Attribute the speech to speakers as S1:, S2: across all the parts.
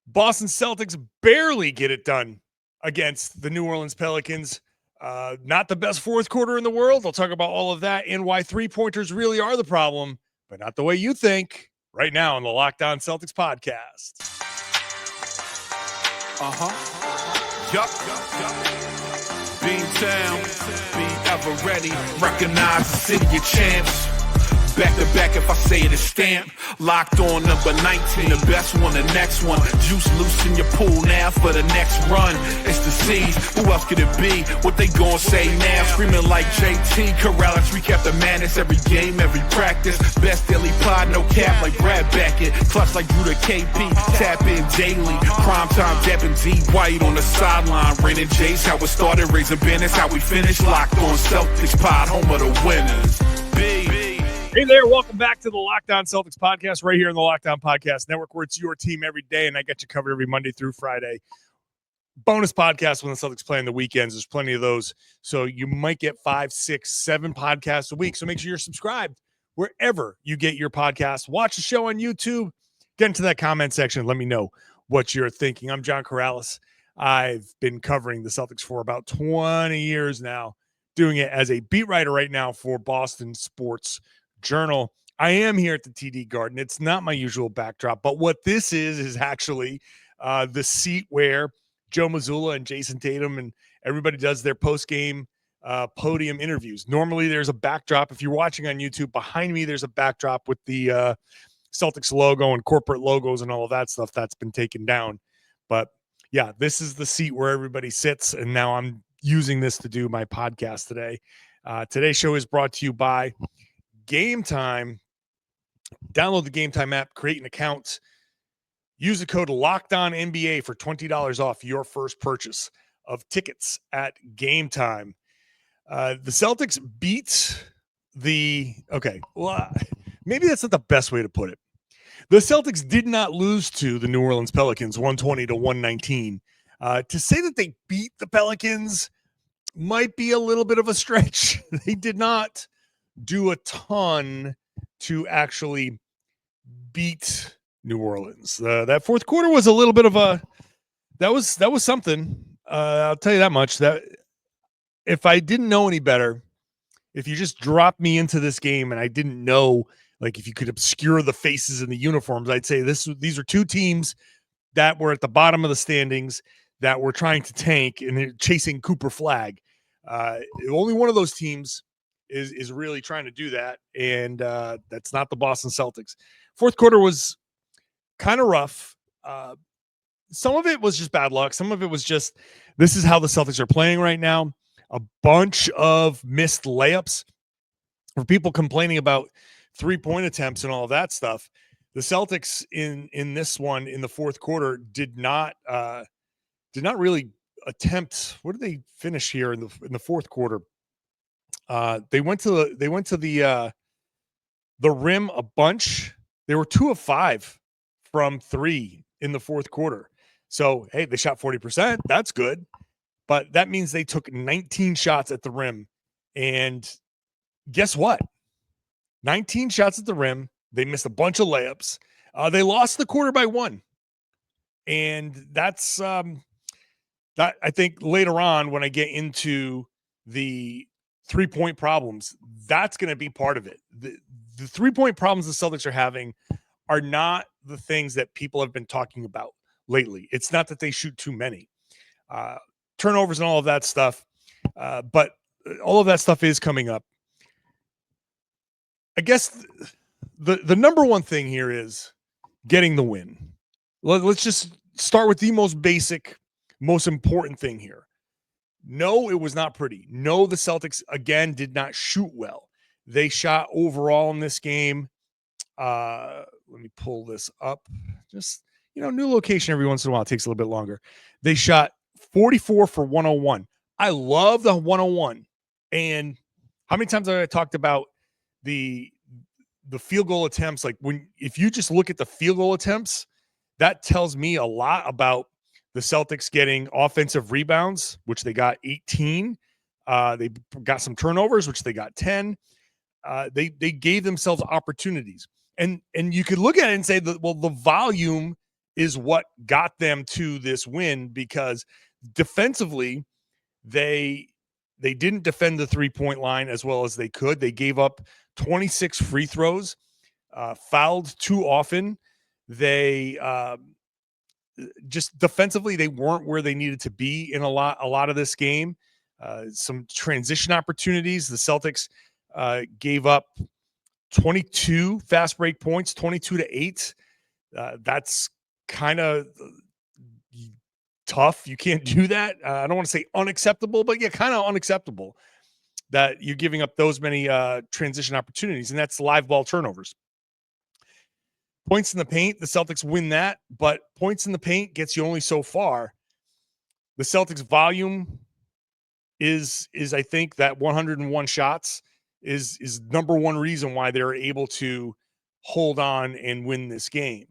S1: Boston Celtics barely get it done against the New Orleans Pelicans. Not the best fourth quarter in the world. I'll talk about all of that and why three-pointers really are the problem, but not the way you think, right now on the Locked On Celtics podcast.
S2: Yup. Beantown, be ever ready. Recognize the city of champs. Back to back, if I say it, it's stamp. Locked on number 19, the best one, the next one. Juice loose in your pool now for the next run. It's the C's, who else could it be? What they gon' say now? Screaming like JT, Karalis, recap the madness. Every game, every practice. Best daily pod, no cap like Brad Beckett. Clutch like Drew to KP, tap in daily. Primetime dapping D White on the sideline. Raining Jayson, how it started, raising banners, how we finished. Locked on Celtics pod, home of the winners.
S1: Hey there, welcome back to the Locked On Celtics podcast right here on the Locked On Podcast Network, where it's your team every day, and I get you covered every Monday through Friday. Bonus podcast when the Celtics play on the weekends. There's plenty of those, so you might get 5, 6, 7 podcasts a week, so make sure you're subscribed wherever you get your podcasts. Watch the show on YouTube. Get into that comment section. Let me know what you're thinking. I'm John Karalis. I've been covering the Celtics for about 20 years now, doing it as a beat writer right now for Boston Sports Journal. I am here at the TD Garden. It's not my usual backdrop, but what this is actually the seat where Joe Mazzulla and Jayson Tatum and everybody does their post-game podium interviews. Normally there's a backdrop. If you're watching on YouTube, behind me there's a backdrop with the Celtics logo and corporate logos and all of that stuff. That's been taken down. But yeah, this is the seat where everybody sits, and now I'm using this to do my podcast today. Today's show is brought to you by Game Time. Download the Game Time app, create an account, use the code LOCKEDONNBA for $20 off your first purchase of tickets at Game Time. The Celtics beat maybe that's not the best way to put it. The Celtics did not lose to the New Orleans Pelicans 120-119. To say that they beat the Pelicans might be a little bit of a stretch. They did not do a ton to actually beat New Orleans. That fourth quarter was a little bit of that was something. I'll tell you that much. That if I didn't know any better, if you just dropped me into this game and I didn't know, like, if you could obscure the faces and the uniforms, I'd say these are two teams that were at the bottom of the standings that were trying to tank and they're chasing Cooper Flag. Only one of those teams is really trying to do that, and that's not the Boston Celtics. Fourth quarter was kind of rough. Some of it was just bad luck. Some of it was just, this is how the Celtics are playing right now. A bunch of missed layups. For people complaining about three-point attempts and all of that stuff, the Celtics in this one in the fourth quarter did not really attempt. What did they finish here in the fourth quarter? They went to the rim a bunch. They were 2 of 5 from 3 in the fourth quarter. So, hey, they shot 40%. That's good. But that means they took 19 shots at the rim. And guess what? 19 shots at the rim. They missed a bunch of layups. They lost the quarter by 1. And that's that, I think later on when I get into the three-point problems, that's going to be part of it. The three-point problems the Celtics are having are not the things that people have been talking about lately. It's not that they shoot too many turnovers and all of that stuff, but all of that stuff is coming up. I guess the number one thing here is getting the win. Let's just start with the most basic, most important thing here. No, it was not pretty. No, the Celtics, again, did not shoot well. They shot overall in this game. Let me pull this up. Just, new location every once in a while. It takes a little bit longer. They shot 44 for 101. I love the 101. And how many times have I talked about the field goal attempts? Like, if you just look at the field goal attempts, that tells me a lot about the Celtics getting offensive rebounds, which they got 18. They got some turnovers, which they got 10. They gave themselves opportunities. And you could look at it and say that, well, the volume is what got them to this win, because defensively they didn't defend the 3-point line as well as they could. They gave up 26 free throws, fouled too often. They just defensively, they weren't where they needed to be in a lot of this game. Some transition opportunities. The Celtics gave up 22 fast break points, 22-8. That's kind of tough. You can't do that. I don't want to say unacceptable, but yeah, kind of unacceptable that you're giving up those many transition opportunities, and that's live ball turnovers. Points in the paint, the Celtics win that, but points in the paint gets you only so far. The Celtics volume is I think that 101 shots is number one reason why they're able to hold on and win this game.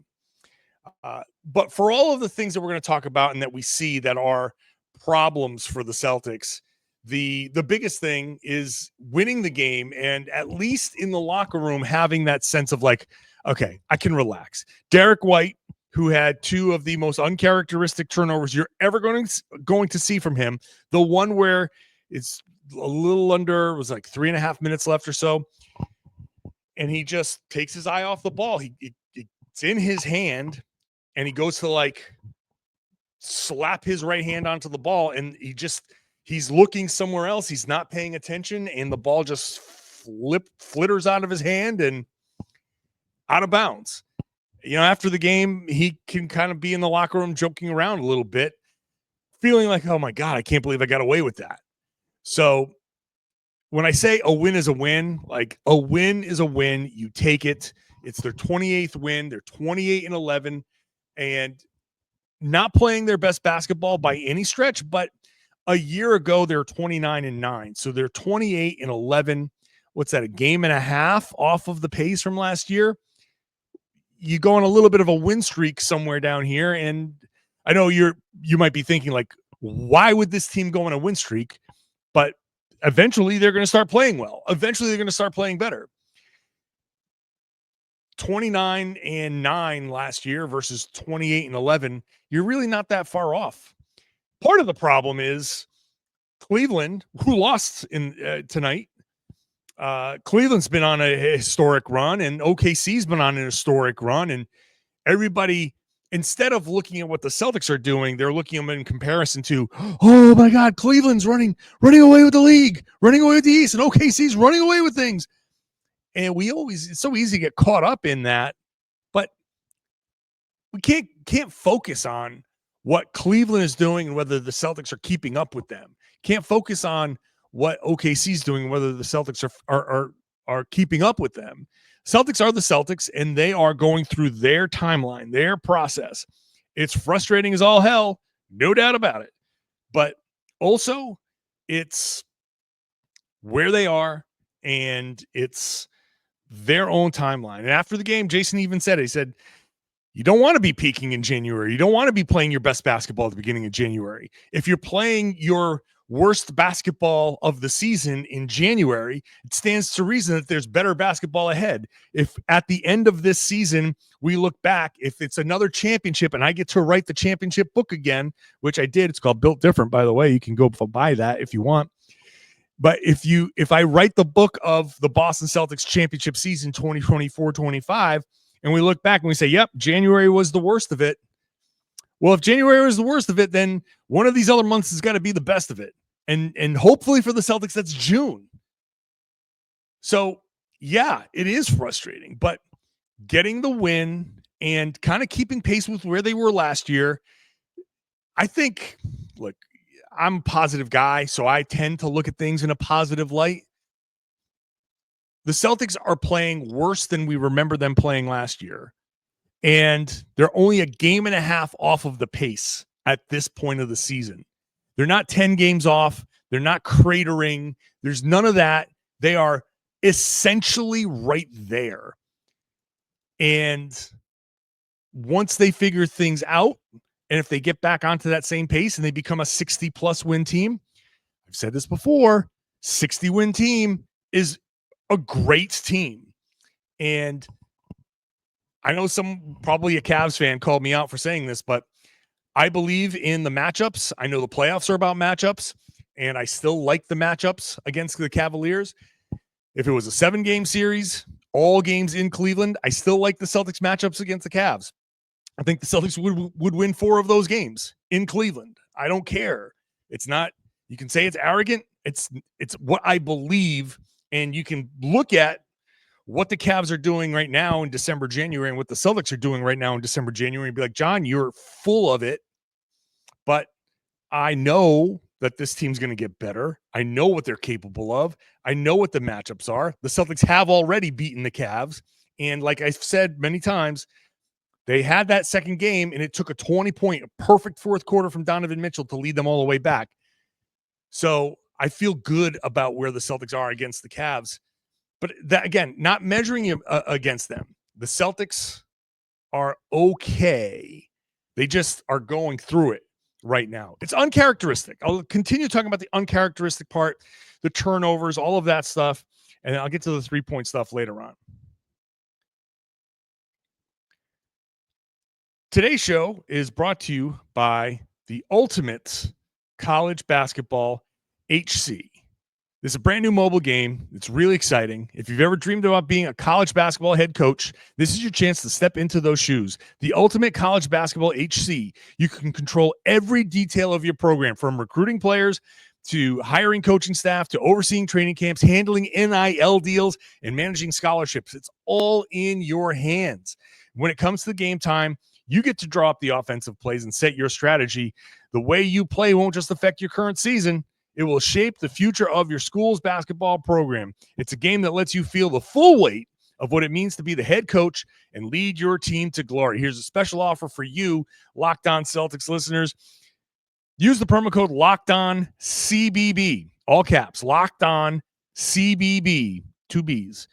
S1: But for all of the things that we're going to talk about and that we see that are problems for the Celtics, the biggest thing is winning the game, and at least in the locker room having that sense of like, okay, I can relax. Derrick White, who had two of the most uncharacteristic turnovers you're ever going to see from him, the one where it's a little under, was like 3.5 minutes left or so, and he just takes his eye off the ball. It's in his hand, and he goes to like slap his right hand onto the ball, and he's looking somewhere else. He's not paying attention, and the ball just flitters out of his hand and out of bounds. You know, after the game, he can kind of be in the locker room joking around a little bit, feeling like, oh my God, I can't believe I got away with that. So when I say a win is a win, like a win is a win, you take it. It's their 28th win. They're 28-11 and not playing their best basketball by any stretch, but a year ago, they're 29-9. So they're 28-11. What's that? A game and a half off of the pace from last year. You go on a little bit of a win streak somewhere down here. And I know you might be thinking like, why would this team go on a win streak? But eventually they're going to start playing well. Eventually they're going to start playing better. 29-9 last year versus 28-11. You're really not that far off. Part of the problem is Cleveland, who lost in tonight. Cleveland's been on a historic run, and OKC's been on an historic run, and everybody, instead of looking at what the Celtics are doing, they're looking at them in comparison to, oh my God, Cleveland's running away with the league, running away with the East, and OKC's running away with things. And it's so easy to get caught up in that, but we can't focus on what Cleveland is doing and whether the Celtics are keeping up with them. Can't focus on what OKC's doing, whether the Celtics are keeping up with them. Celtics are the Celtics, and they are going through their timeline, their process. It's frustrating as all hell, no doubt about it. But also, it's where they are, and it's their own timeline. And after the game, Jayson even said it. He said, you don't want to be peaking in January. You don't want to be playing your best basketball at the beginning of January. If you're playing your worst basketball of the season in January, it stands to reason that there's better basketball ahead. If at the end of this season, we look back, if it's another championship and I get to write the championship book again, which I did, it's called Built Different, by the way, you can go buy that if you want. But if I write the book of the Boston Celtics championship season 2024-25, and we look back and we say, yep, January was the worst of it. Well, if January was the worst of it, then one of these other months has got to be the best of it. And hopefully for the Celtics, that's June. So, yeah, it is frustrating. But getting the win and kind of keeping pace with where they were last year, I think, look, I'm a positive guy, so I tend to look at things in a positive light. The Celtics are playing worse than we remember them playing last year. And they're only a game and a half off of the pace at this point of the season. They're not 10 games off. They're not cratering. There's none of that. They are essentially right there. And once they figure things out, and if they get back onto that same pace and they become a 60-plus win team, I've said this before, 60-win team is a great team. And I know probably a Cavs fan called me out for saying this, but I believe in the matchups. I know the playoffs are about matchups, and I still like the matchups against the Cavaliers. If it was a 7-game series, all games in Cleveland, I still like the Celtics matchups against the Cavs. I think the Celtics would win 4 of those games in Cleveland. I don't care. It's not, you can say it's arrogant. It's what I believe, and you can look at what the Cavs are doing right now in December, January, and what the Celtics are doing right now in December, January, and be like, John, you're full of it, but I know that this team's going to get better. I know what they're capable of. I know what the matchups are. The Celtics have already beaten the Cavs, and like I've said many times, they had that second game, and it took a 20-point, perfect fourth quarter from Donovan Mitchell to lead them all the way back. So I feel good about where the Celtics are against the Cavs. But that, again, not measuring against them. The Celtics are okay. They just are going through it right now. It's uncharacteristic. I'll continue talking about the uncharacteristic part, the turnovers, all of that stuff, and I'll get to the 3-point stuff later on. Today's show is brought to you by the Ultimate College Basketball HC. This is a brand new mobile game. It's really exciting. If you've ever dreamed about being a college basketball head coach, this is your chance to step into those shoes. The Ultimate College Basketball HC. You can control every detail of your program, from recruiting players to hiring coaching staff to overseeing training camps, handling NIL deals, and managing scholarships. It's all in your hands. When it comes to the game time, you get to draw up the offensive plays and set your strategy. The way you play won't just affect your current season. It will shape the future of your school's basketball program. It's a game that lets you feel the full weight of what it means to be the head coach and lead your team to glory. Here's a special offer for you, Locked On Celtics listeners. Use the promo code LOCKEDONCBB, all caps, Locked On CBB, 2 B's,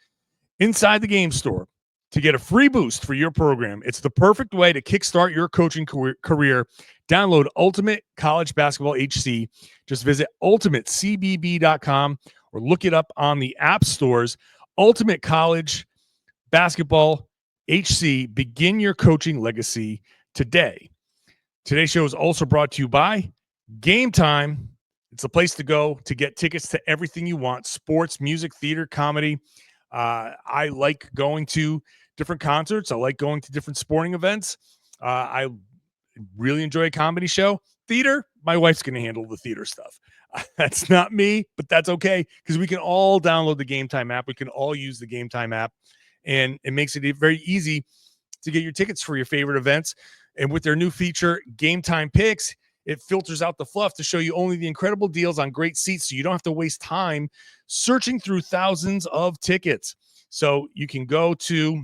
S1: inside the game store to get a free boost for your program. It's the perfect way to kickstart your coaching career. Download Ultimate College Basketball HC. Just visit ultimatecbb.com or look it up on the app stores. Ultimate College Basketball HC. Begin your coaching legacy today. Today's show is also brought to you by Game Time. It's a place to go to get tickets to everything you want: sports, music, theater, comedy. I like going to different concerts. I like going to different sporting events. I really enjoy a comedy show. Theater, my wife's going to handle the theater stuff. That's not me, but that's okay, because we can all download the Game Time app. We can all use the Game Time app, and it makes it very easy to get your tickets for your favorite events. And with their new feature, Game Time Picks, it filters out the fluff to show you only the incredible deals on great seats, so you don't have to waste time searching through thousands of tickets. So you can go to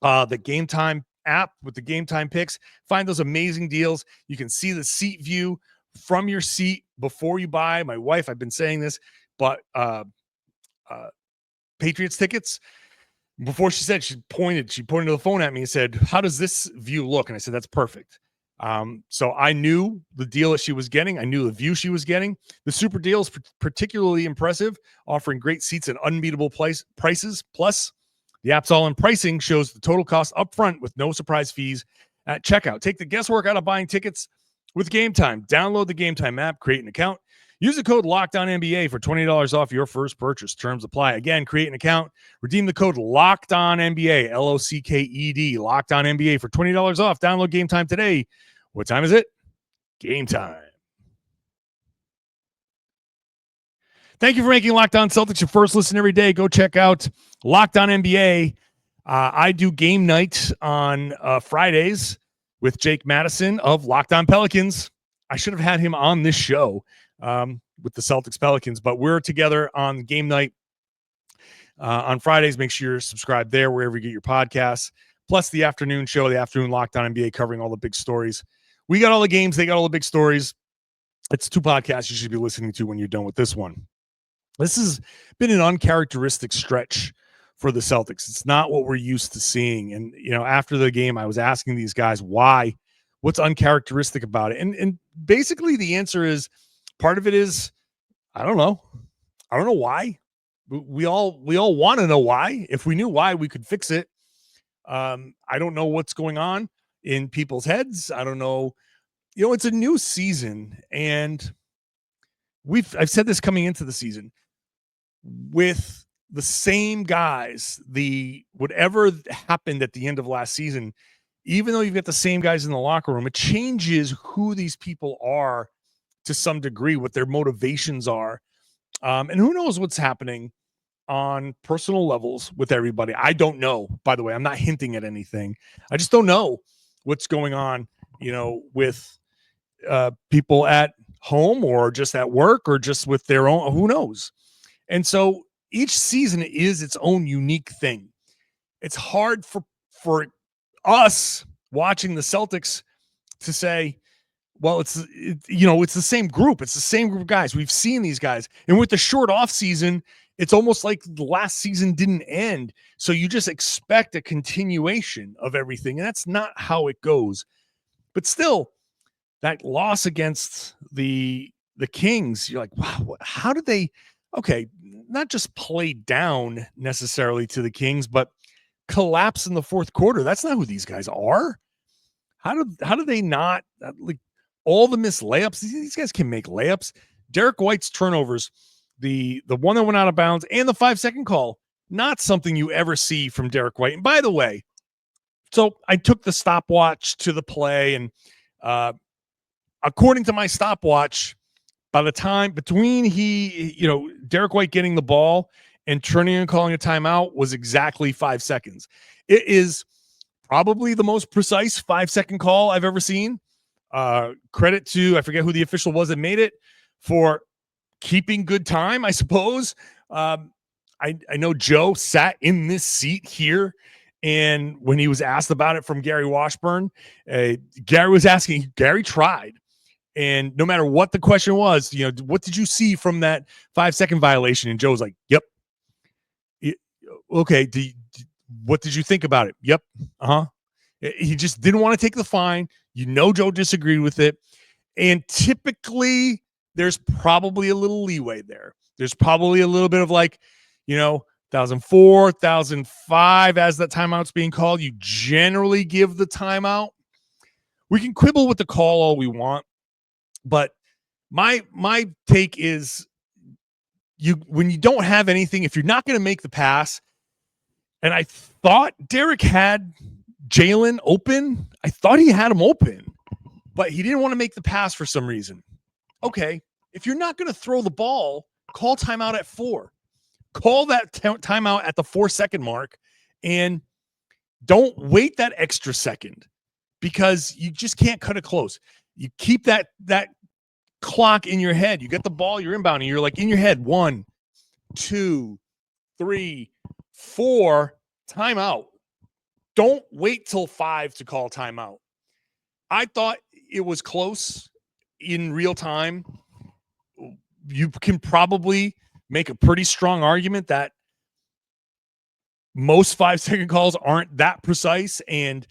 S1: the Game Time app with the Game Time Picks, find those amazing deals. You can see the seat view from your seat before you buy. My wife, I've been saying this, but Patriots tickets, before she said, she pointed to the phone at me and said, "How does this view look?" And I said, "That's perfect." So I knew the deal that she was getting. I knew the view she was getting. The super deal is particularly impressive, offering great seats at unbeatable prices. Plus, the app's all-in pricing shows the total cost up front with no surprise fees at checkout. Take the guesswork out of buying tickets with Game Time. Download the Game Time app, create an account. Use the code LOCKEDONNBA for $20 off your first purchase. Terms apply. Again, create an account. Redeem the code LOCKEDONNBA, LOCKED, LOCKEDONNBA for $20 off. Download Game Time today. What time is it? Game time. Thank you for making Locked On Celtics your first listen every day. Go check out Locked On NBA. I do game night on Fridays with Jake Madison of Locked On Pelicans. I should have had him on this show with the Celtics Pelicans, but we're together on game night on Fridays. Make sure you're subscribed there wherever you get your podcasts. Plus the afternoon show, the afternoon Locked On NBA, covering all the big stories. We got all the games. They got all the big stories. It's 2 podcasts you should be listening to when you're done with this one. This has been an uncharacteristic stretch for the Celtics. It's not what we're used to seeing. And, after the game, I was asking these guys why, what's uncharacteristic about it. And basically the answer is, part of it is, I don't know. I don't know why. We all want to know why. If we knew why, we could fix it. I don't know what's going on in people's heads. I don't know. It's a new season, and I've said this coming into the season, with the same guys, whatever happened at the end of last season, even though you've got the same guys in the locker room, it changes who these people are to some degree, what their motivations are. And who knows what's happening on personal levels with everybody. I don't know, by the way. I'm not hinting at anything. I just don't know what's going on, with people at home or just at work or just with their own, who knows? And so each season is its own unique thing. It's hard for us watching the Celtics to say, well, it's the same group. It's the same group of guys. We've seen these guys. And with the short off season, it's almost like the last season didn't end. So you just expect a continuation of everything. And that's not how it goes. But still, that loss against the Kings, you're like, wow, how did they, okay, not just play down necessarily to the Kings, but collapse in the fourth quarter? That's not who these guys are. How do they not, like, all the missed layups? These guys can make layups. Derrick White's turnovers, the one that went out of bounds, and the 5-second call, not something you ever see from Derrick White. And by the way, so I took the stopwatch to the play, and according to my stopwatch, by the time between Derrick White getting the ball and turning and calling a timeout was exactly 5 seconds. It is probably the most precise 5-second call I've ever seen. Credit to, I forget who the official was that made it, for keeping good time, I suppose. I know Joe sat in this seat here, and when he was asked about it from Gary Washburn, Gary tried. And no matter what the question was, what did you see from that 5-second violation? And Joe was like, yep. Okay. What did you think about it? Yep. Uh-huh. He just didn't want to take the fine. Joe disagreed with it. And typically there's probably a little leeway there. There's probably a little bit of 2004, 2005, as that timeout's being called, you generally give the timeout. We can quibble with the call all we want, but my take is, when you don't have anything, if you're not going to make the pass, and I thought Derrick had Jaylen open. I thought he had him open, but he didn't want to make the pass for some reason. Okay, if you're not going to throw the ball, call timeout at 4. Call that timeout at the 4-second mark, and don't wait that extra second, because you just can't cut it close. You keep that clock in your head. You get the ball, you're inbounding, you're like in your head, 1, 2, 3, 4, timeout. Don't wait till 5 to call timeout. I thought it was close in real time. You can probably make a pretty strong argument that most 5-second calls aren't that precise, and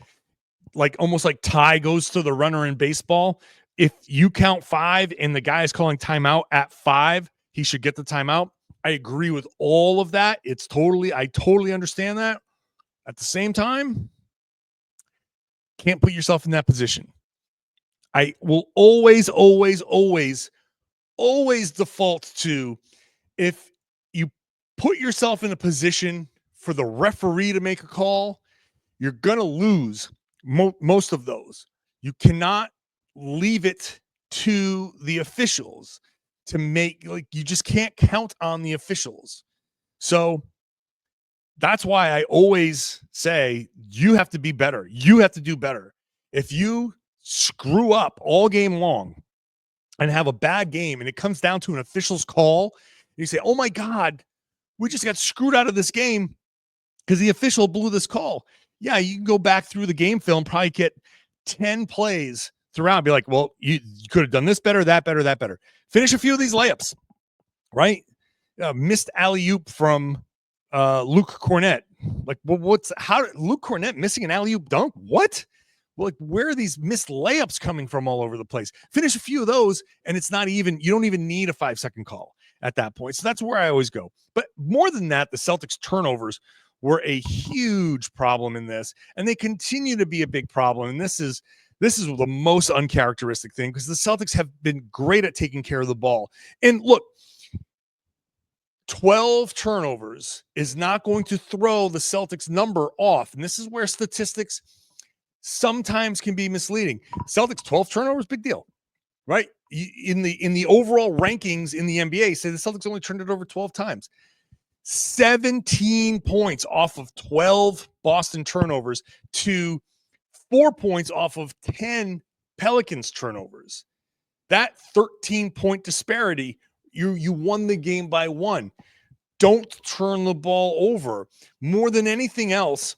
S1: almost like tie goes to the runner in baseball. If you count 5 and the guy is calling timeout at 5, he should get the timeout. I agree with all of that. I totally understand that. At the same time, can't put yourself in that position. I will always default to, if you put yourself in a position for the referee to make a call, you're going to lose most of those. You cannot leave it to the officials to make, you just can't count on the officials. So that's why I always say, you have to be better. You have to do better. If you screw up all game long and have a bad game, and it comes down to an official's call, and you say, oh my God, we just got screwed out of this game because the official blew this call. Yeah, you can go back through the game film, probably get 10 plays throughout, be like, well, you could have done this better, that better, that better. Finish a few of these layups, right? Missed alley-oop from Luke Cornett. How Luke Cornett missing an alley-oop dunk? What? Well, where are these missed layups coming from all over the place? Finish a few of those, and you don't even need a 5-second call at that point. So that's where I always go. But more than that, the Celtics turnovers were a huge problem in this, and they continue to be a big problem. And this is the most uncharacteristic thing, because the Celtics have been great at taking care of the ball. And look, 12 turnovers is not going to throw the Celtics number off. And this is where statistics sometimes can be misleading. Celtics 12 turnovers, big deal, right? In the overall rankings in the NBA, say the Celtics only turned it over 12 times. 17 points off of 12 Boston turnovers to 4 points off of 10 Pelicans turnovers. That 13-point disparity, you won the game by 1. Don't turn the ball over. More than anything else,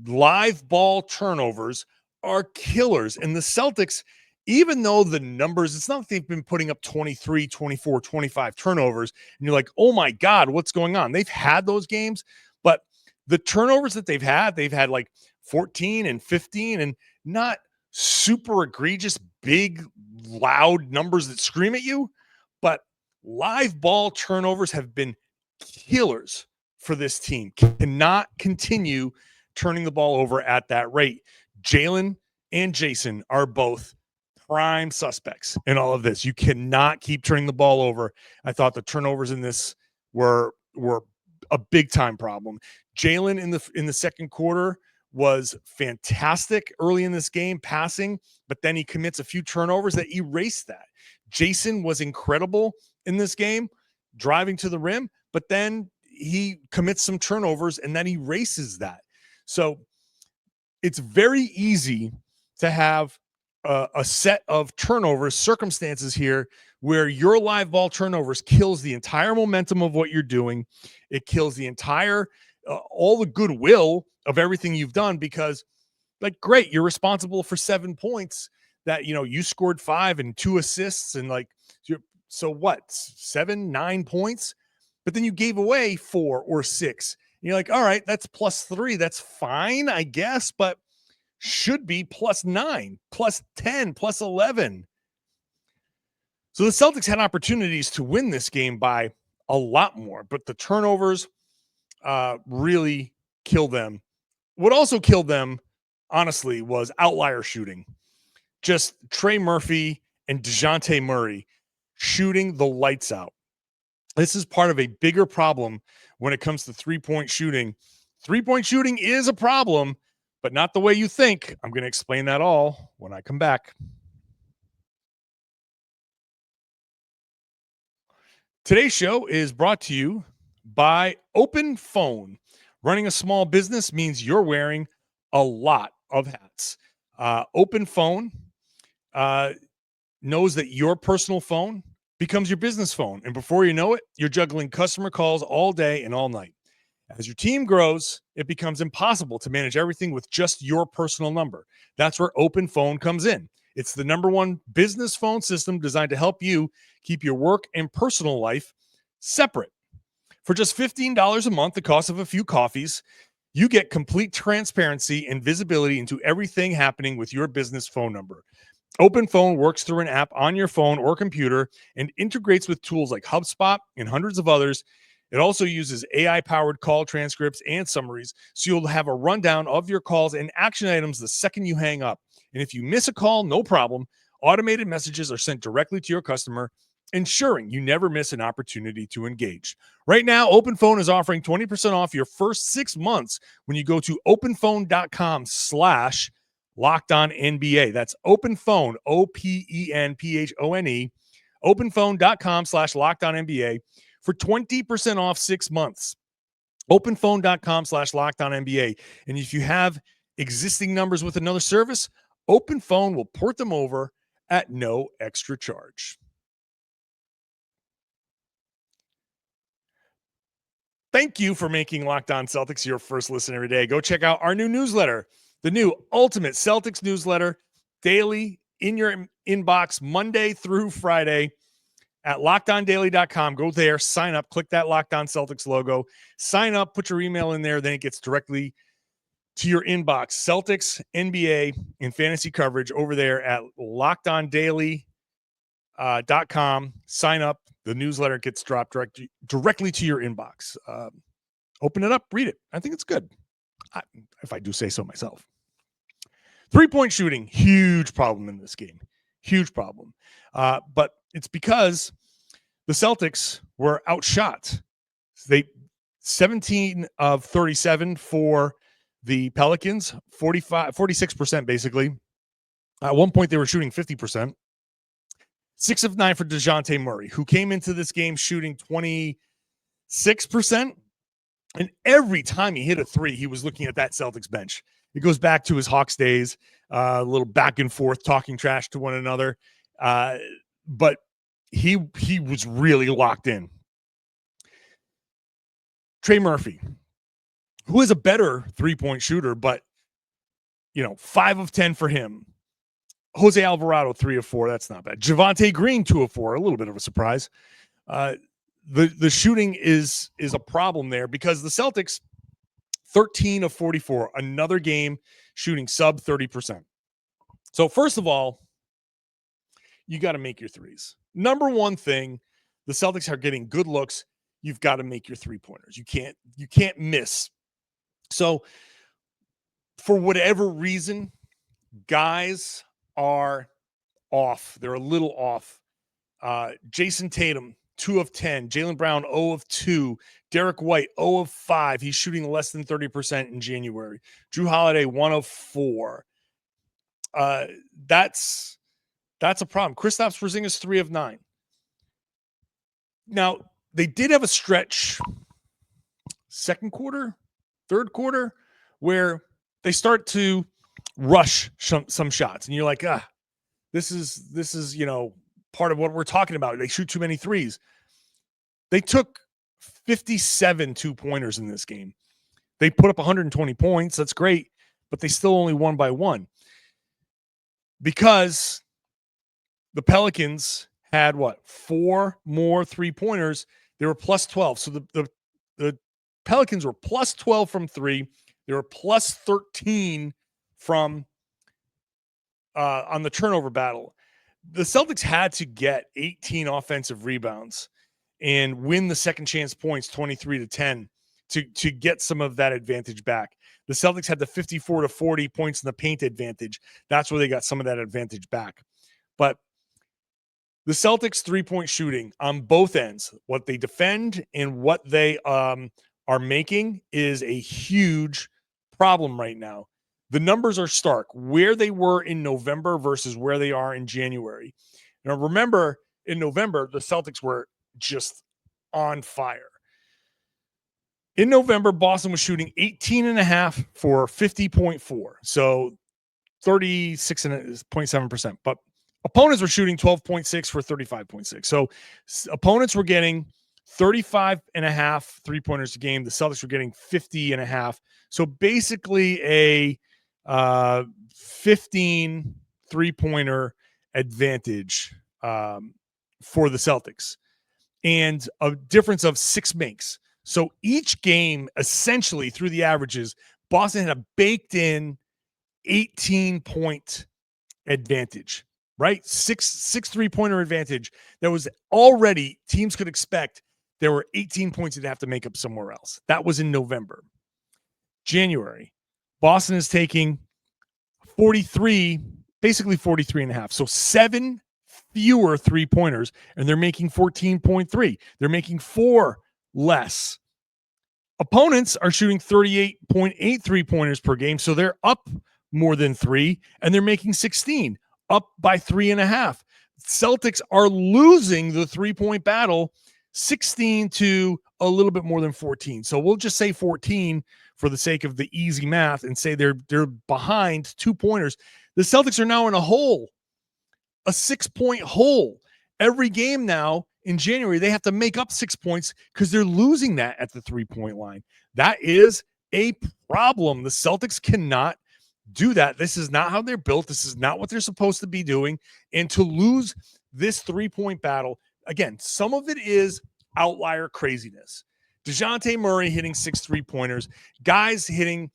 S1: live ball turnovers are killers. And the Celtics, even though the numbers, it's not like they've been putting up 23, 24, 25 turnovers, and you're like, oh my God, what's going on? They've had those games, but the turnovers that they've had like 14 and 15, and not super egregious, big, loud numbers that scream at you, but live ball turnovers have been killers for this team. Cannot continue turning the ball over at that rate. Jaylen and Jayson are both prime suspects in all of this. You cannot keep turning the ball over. I thought the turnovers in this were a big time problem. Jaylen in the second quarter was fantastic early in this game passing, but then he commits a few turnovers that erase that. Jayson was incredible in this game driving to the rim, but then he commits some turnovers and then erases that. So it's very easy to have a set of turnovers circumstances here where your live ball turnovers kills the entire momentum of what you're doing. It kills the entire all the goodwill of everything you've done, because like, great, you're responsible for 7 points that, you scored 5 and 2 assists, and like, so what, 7, 9 points, but then you gave away 4 or 6. And you're like, all right, that's +3. That's fine, I guess, but should be +9, +10, +11. So the Celtics had opportunities to win this game by a lot more, but the turnovers really killed them. What also killed them, honestly, was outlier shooting. Just Trey Murphy and DeJounte Murray shooting the lights out. This is part of a bigger problem when it comes to three-point shooting. Three-point shooting is a problem, but not the way you think. I'm going to explain that all when I come back. Today's show is brought to you by Open Phone. Running a small business means you're wearing a lot of hats. Open Phone knows that your personal phone becomes your business phone. And before you know it, you're juggling customer calls all day and all night. As your team grows, it becomes impossible to manage everything with just your personal number. That's where Open Phone comes in. It's the #1 business phone system designed to help you keep your work and personal life separate. For just $15 a month, the cost of a few coffees, you get complete transparency and visibility into everything happening with your business phone number. Open Phone works through an app on your phone or computer and integrates with tools like HubSpot and hundreds of others. It also uses AI-powered call transcripts and summaries, so you'll have a rundown of your calls and action items the second you hang up. And if you miss a call, no problem. Automated messages are sent directly to your customer, ensuring you never miss an opportunity to engage. Right now, OpenPhone is offering 20% off your first 6 months when you go to openphone.com/LockedOnNBA. That's OpenPhone, OPENPHONE, openphone.com/LockedOnNBA for 20% off 6 months. Openphone.com/LockedOnNBA. And if you have existing numbers with another service, OpenPhone will port them over at no extra charge. Thank you for making Locked On Celtics your first listen every day. Go check out our new newsletter, the new Ultimate Celtics newsletter, daily in your inbox, Monday through Friday at LockedOnDaily.com. Go there, sign up, click that Locked On Celtics logo, sign up, put your email in there, then it gets directly to your inbox. Celtics, NBA, and fantasy coverage over there at LockedOnDaily.com. Sign up. The newsletter gets dropped directly to your inbox. Open it up, read it. I think it's good. If I do say so myself. 3-point shooting, huge problem in this game. Huge problem. But it's because the Celtics were outshot. They 17 of 37 for the Pelicans, 46% basically. At one point, they were shooting 50%. 6 of 9 for DeJounte Murray, who came into this game shooting 26%. And every time he hit a three, he was looking at that Celtics bench. It goes back to his Hawks days, a little back and forth, talking trash to one another. But he was really locked in. Trey Murphy, who is a better 3-point shooter, but 5 of 10 for him. Jose Alvarado, 3 of 4. That's not bad. Javonte Green, 2 of 4. A little bit of a surprise. The shooting is a problem there because the Celtics, 13 of 44, another game shooting sub 30%. So first of all, you got to make your threes. Number one thing, the Celtics are getting good looks. You've got to make your 3-pointers. You can't miss. So for whatever reason, guys are off. They're a little off. Jayson Tatum, 2 of 10. Jaylen Brown, 0 of 2. Derrick White, 0 of 5. He's shooting less than 30% in January. Drew Holiday, 1 of 4. That's a problem. Kristaps Porzingis, 3 of 9. Now, they did have a stretch, second quarter, third quarter, where they start to rush some shots. And you're like, this is part of what we're talking about. They shoot too many threes. They took 57 2-pointers in this game. They put up 120 points. That's great, but they still only won by 1 because the Pelicans had 4 more 3-pointers. They were plus 12. So the Pelicans were plus 12 from 3. They were plus 13 from on the turnover battle. The Celtics had to get 18 offensive rebounds and win the second chance points 23-10 to get some of that advantage back. The Celtics had the 54-40 points in the paint advantage. That's where they got some of that advantage back. But the Celtics 3-point shooting on both ends, what they defend and what they are making, is a huge problem right now. The numbers are stark. Where they were in November versus where they are in January. Now, remember, in November, the Celtics were just on fire. In November, Boston was shooting 18.5 for 50.4. So 36.7%. But opponents were shooting 12.6 for 35.6. So opponents were getting 35.5 3-pointers a game. The Celtics were getting 50.5. So basically a 15 3-pointer advantage for the Celtics and a difference of 6 makes. So each game, essentially through the averages, Boston had a baked in 18-point advantage, right? Six 3-pointer advantage. That was already, teams could expect there were 18 points they'd have to make up somewhere else. That was in November. January, Boston is taking 43, basically 43.5. So 7 fewer 3-pointers, and they're making 14.3. They're making 4 less. Opponents are shooting 38.8 3-pointers per game, so they're up more than 3, and they're making 16, up by 3.5. Celtics are losing the 3-point battle 16 to a little bit more than 14. So we'll just say 14 for the sake of the easy math and say they're behind 2-pointers. The Celtics are now in a hole, a 6-point hole. Every game now in January, they have to make up 6 points because they're losing that at the 3-point line. That is a problem. The Celtics cannot do that. This is not how they're built. This is not what they're supposed to be doing. And to lose this 3-point battle, again, some of it is outlier craziness. DeJounte Murray hitting 6 3-pointers, guys hitting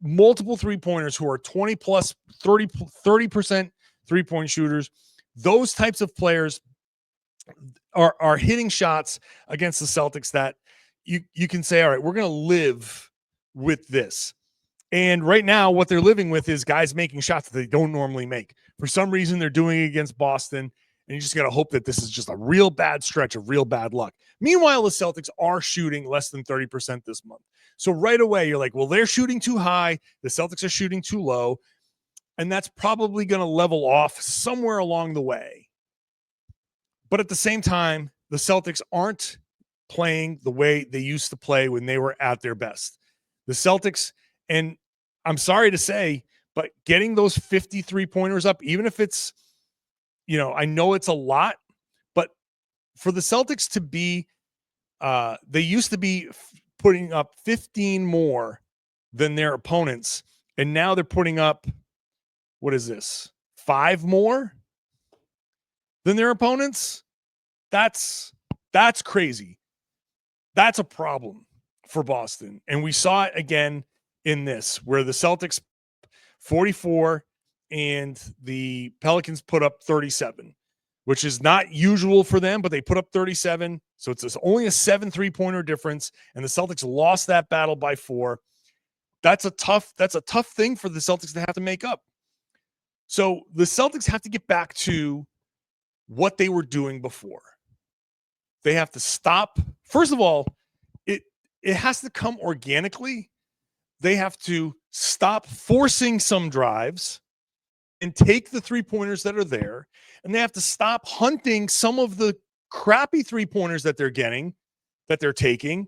S1: multiple 3-pointers who are 20 plus 30% 3-point shooters. Those types of players are hitting shots against the Celtics that, you can say, all right, we're going to live with this. And right now, what they're living with is guys making shots that they don't normally make. For some reason, they're doing it against Boston, and you just got to hope that this is just a real bad stretch of real bad luck. Meanwhile, the Celtics are shooting less than 30% this month. So right away, you're like, well, they're shooting too high. The Celtics are shooting too low. And that's probably going to level off somewhere along the way. But at the same time, the Celtics aren't playing the way they used to play when they were at their best. The Celtics, and I'm sorry to say, but getting those 53 pointers up, even if it's, I know it's a lot, but for the Celtics to be, they used to be putting up 15 more than their opponents. And now they're putting up, what is this? 5 more than their opponents? That's crazy. That's a problem for Boston. And we saw it again in this, where the Celtics 44 and the Pelicans put up 37, which is not usual for them, but they put up 37. So it's only a 7 3-pointer difference. And the Celtics lost that battle by 4. That's a tough thing for the Celtics to have to make up. So the Celtics have to get back to what they were doing before. They have to stop. First of all, it has to come organically. They have to stop forcing some drives and take the 3-pointers that are there. And they have to stop hunting some of the crappy 3-pointers that they're getting, that they're taking,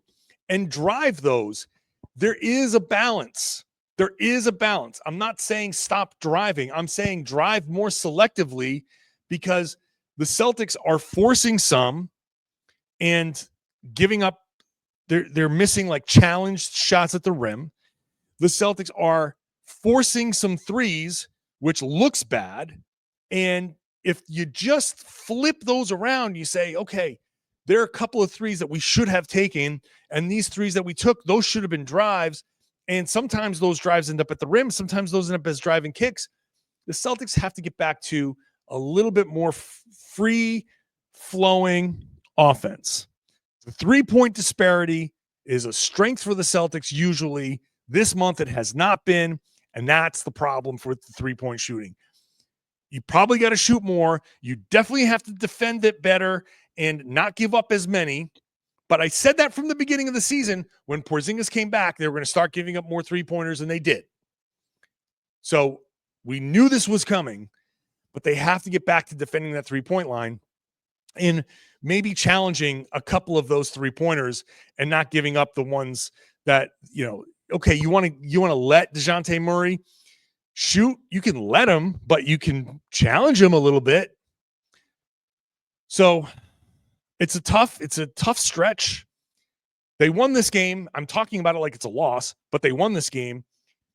S1: and drive those. There is a balance. There is a balance. I'm not saying stop driving. I'm saying drive more selectively, because the Celtics are forcing some and giving up. They're missing like challenged shots at the rim. The Celtics are forcing some threes, which looks bad. And if you just flip those around, you say, okay, there are a couple of threes that we should have taken, and these threes that we took, those should have been drives. And sometimes those drives end up at the rim. Sometimes those end up as driving kicks. The Celtics have to get back to a little bit more free-flowing offense. The 3-point disparity is a strength for the Celtics usually. This month it has not been, and that's the problem for the 3-point shooting. You probably got to shoot more. You definitely have to defend it better and not give up as many. But I said that from the beginning of the season. When Porzingis came back, they were going to start giving up more 3-pointers, and they did. So we knew this was coming, but they have to get back to defending that 3-point line and maybe challenging a couple of those 3-pointers and not giving up the ones that, okay, you want to let DeJounte Murray shoot, you can let him, but you can challenge him a little bit. So it's a tough stretch. They won this game. I'm talking about it like it's a loss, but they won this game.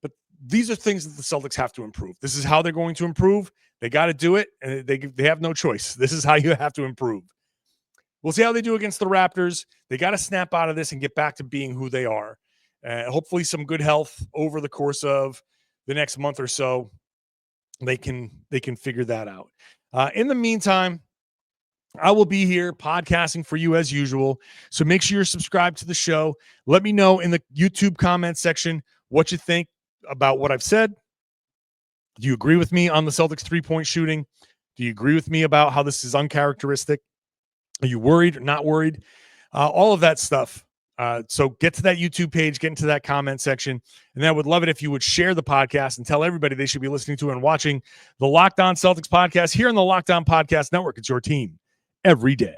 S1: But these are things that the Celtics have to improve. This is how they're going to improve. They got to do it, and they have no choice. This is how you have to improve. We'll see how they do against the Raptors. They got to snap out of this and get back to being who they are. Hopefully some good health over the course of the next month or so. They can figure that out. In the meantime, I will be here podcasting for you as usual. So make sure you're subscribed to the show. Let me know in the YouTube comment section what you think about what I've said. Do you agree with me on the Celtics 3-point shooting? Do you agree with me about how this is uncharacteristic? Are you worried or not worried? All of that stuff. So get to that YouTube page, get into that comment section. And I would love it if you would share the podcast and tell everybody they should be listening to and watching the Locked On Celtics podcast here on the Locked On Podcast Network. It's your team every day.